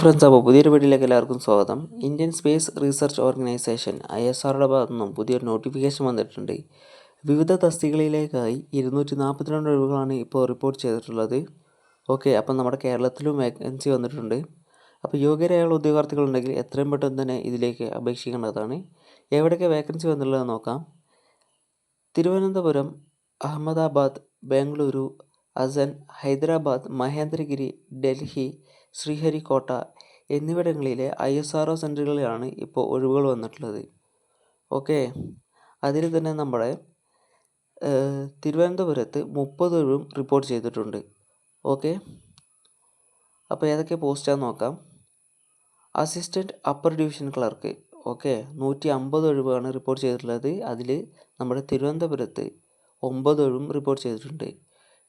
Friends, അപ്പോൾ പുതിയൊരു വീഡിയോയിലേക്ക് എല്ലാവർക്കും സ്വാഗതം. ഇന്ത്യൻ സ്പേസ് റിസർച്ച് ഓർഗനൈസേഷൻ ISROയുടെ ഭാഗത്തു നിന്നും പുതിയൊരു നോട്ടിഫിക്കേഷൻ വന്നിട്ടുണ്ട്. വിവിധ തസ്തികകളിലേക്കായി 242 ഒഴിവുകളാണ് ഇപ്പോൾ റിപ്പോർട്ട് ചെയ്തിട്ടുള്ളത്. അപ്പം നമ്മുടെ കേരളത്തിലും വേക്കൻസി വന്നിട്ടുണ്ട്. അപ്പോൾ യോഗ്യരായുള്ള ഉദ്യോഗാർത്ഥികളുണ്ടെങ്കിൽ എത്രയും പെട്ടെന്ന് തന്നെ ഇതിലേക്ക് അപേക്ഷിക്കേണ്ടതാണ്. എവിടെയൊക്കെ വേക്കൻസി വന്നുള്ളത് നോക്കാം. തിരുവനന്തപുരം, അഹമ്മദാബാദ്, ബംഗളൂരു, അസൻ, ഹൈദരാബാദ്, മഹേന്ദ്രഗിരി, ഡൽഹി, ശ്രീഹരിക്കോട്ട എന്നിവിടങ്ങളിലെ ISRO സെൻറ്ററുകളിലാണ് ഇപ്പോൾ ഒഴിവുകൾ വന്നിട്ടുള്ളത്. അതിൽ തന്നെ നമ്മുടെ തിരുവനന്തപുരത്ത് 30 ഒഴിവും റിപ്പോർട്ട് ചെയ്തിട്ടുണ്ട്. അപ്പോൾ ഏതൊക്കെ പോസ്റ്റാന്ന് നോക്കാം. അസിസ്റ്റൻറ്റ് അപ്പർ ഡിവിഷൻ ക്ലർക്ക് 150 ഒഴിവാണ് റിപ്പോർട്ട് ചെയ്തിട്ടുള്ളത്. അതിൽ നമ്മുടെ തിരുവനന്തപുരത്ത് 9 ഒഴിവും റിപ്പോർട്ട് ചെയ്തിട്ടുണ്ട്.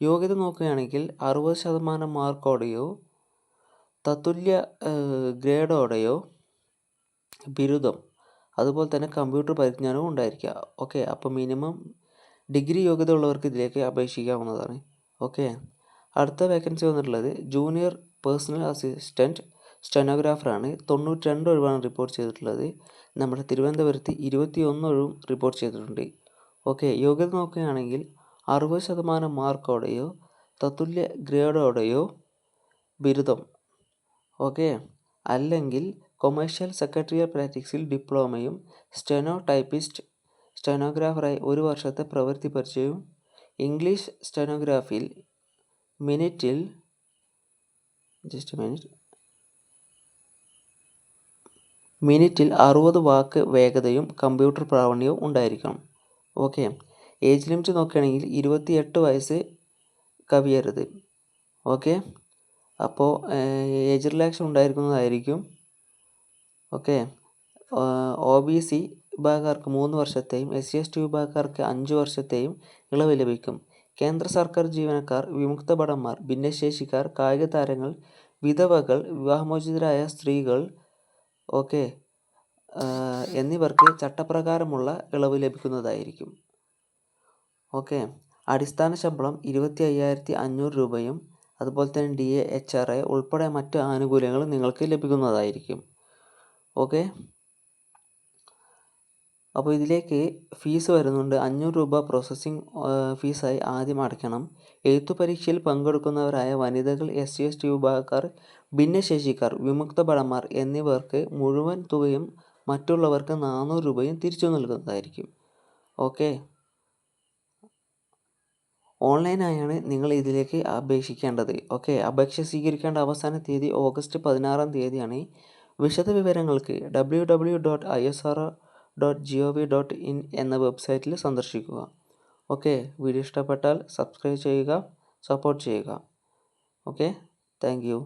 യോഗ്യത നോക്കുകയാണെങ്കിൽ 60% മാർക്കോടെയോ തത്തുല്യ ഗ്രേഡോടെയോ ബിരുദം, അതുപോലെ തന്നെ കമ്പ്യൂട്ടർ പരിജ്ഞാനവും ഉണ്ടായിരിക്കുക. അപ്പോൾ മിനിമം ഡിഗ്രി യോഗ്യത ഉള്ളവർക്ക് ഇതിലേക്ക് അപേക്ഷിക്കാവുന്നതാണ്. അടുത്ത വേക്കൻസി വന്നിട്ടുള്ളത് ജൂനിയർ പേഴ്സണൽ അസിസ്റ്റൻറ്റ് സ്റ്റെനോഗ്രാഫറാണ്. 92 ഒഴിവാണ് റിപ്പോർട്ട് ചെയ്തിട്ടുള്ളത്. നമ്മുടെ തിരുവനന്തപുരത്ത് 21 ഒഴിവും റിപ്പോർട്ട് ചെയ്തിട്ടുണ്ട്. യോഗ്യത നോക്കുകയാണെങ്കിൽ 60% മാർക്കോടെയോ തത്തുല്യ ഗ്രേഡോടെയോ ബിരുദം, അല്ലെങ്കിൽ കൊമേഴ്ഷ്യൽ സെക്രട്ടറിയൽ പ്രാക്ടീസിൽ ഡിപ്ലോമയും സ്റ്റെനോ ടൈപ്പിസ്റ്റ് സ്റ്റെനോഗ്രാഫറായി 1 വർഷത്തെ പ്രവൃത്തി പരിചയവും ഇംഗ്ലീഷ് സ്റ്റെനോഗ്രാഫിയിൽ മിനിറ്റിൽ 60 വാക്ക് വേഗതയും കമ്പ്യൂട്ടർ പ്രാവീണ്യവും ഉണ്ടായിരിക്കണം. ഏജ് ലിമിറ്റ് നോക്കുകയാണെങ്കിൽ 28 വയസ്സ് കവിയരുത്. അപ്പോൾ ഏജ് റിലാക്ഷൻ ഉണ്ടായിരിക്കുന്നതായിരിക്കും. OBC വിഭാഗക്കാർക്ക് 3 വർഷത്തെയും SC/ST വിഭാഗക്കാർക്ക് 5 വർഷത്തെയും ഇളവ് ലഭിക്കും. കേന്ദ്ര സർക്കാർ ജീവനക്കാർ, വിമുക്ത ഭടന്മാർ, ഭിന്നശേഷിക്കാർ, കായിക താരങ്ങൾ, വിധവകൾ, വിവാഹമോചിതരായ സ്ത്രീകൾ എന്നിവർക്ക് ചട്ടപ്രകാരമുള്ള ഇളവ് ലഭിക്കുന്നതായിരിക്കും. അടിസ്ഥാന ശമ്പളം 25,500 രൂപയും അതുപോലെ തന്നെ DA, HRA ഉൾപ്പെടെ മറ്റ് ആനുകൂല്യങ്ങളും നിങ്ങൾക്ക് ലഭിക്കുന്നതായിരിക്കും. അപ്പോൾ ഇതിലേക്ക് ഫീസ് വരുന്നുണ്ട്. 500 രൂപ പ്രോസസ്സിംഗ് ഫീസായി ആദ്യം അടയ്ക്കണം. എഴുത്തു പരീക്ഷയിൽ പങ്കെടുക്കുന്നവരായ വനിതകൾ, SC/ST വിഭാഗക്കാർ, ഭിന്നശേഷിക്കാർ, വിമുക്ത ഭടന്മാർ എന്നിവർക്ക് മുഴുവൻ തുകയും മറ്റുള്ളവർക്ക് 400 രൂപയും തിരിച്ചു നൽകുന്നതായിരിക്കും. ഓൺലൈനായാണ് നിങ്ങൾ ഇതിലേക്ക് അപേക്ഷിക്കേണ്ടത്. അപേക്ഷ സ്വീകരിക്കേണ്ട അവസാന തീയതി ഓഗസ്റ്റ് 16-ാം തീയതിയാണ്. വിശദ വിവരങ്ങൾക്ക് www.isro.gov.in എന്ന വെബ്സൈറ്റിൽ സന്ദർശിക്കുക. വീഡിയോ ഇഷ്ടപ്പെട്ടാൽ സബ്സ്ക്രൈബ് ചെയ്യുക, സപ്പോർട്ട് ചെയ്യുക. Thank you.